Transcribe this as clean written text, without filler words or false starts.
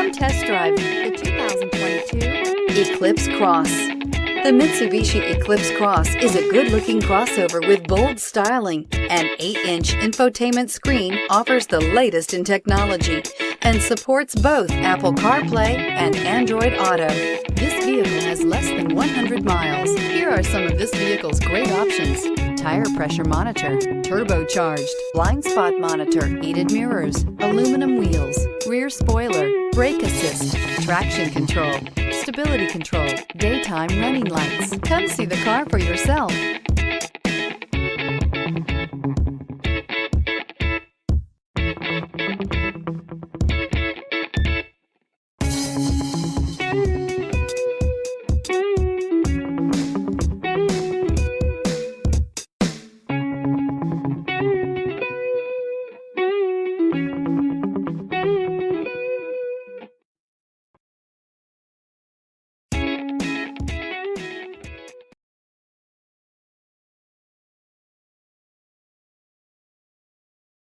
and test drive the 2022 Eclipse Cross. The Mitsubishi Eclipse Cross is a good-looking crossover with bold styling. An 8-inch infotainment screen offers the latest in technology and supports both Apple CarPlay and Android Auto. This vehicle has less than 100 miles. Here are some of this vehicle's great options: tire pressure monitor, turbocharged, blind spot monitor, heated mirrors, aluminum wheels, rear spoiler, brake assist, traction control, stability control, daytime running lights. Come see the car for yourself.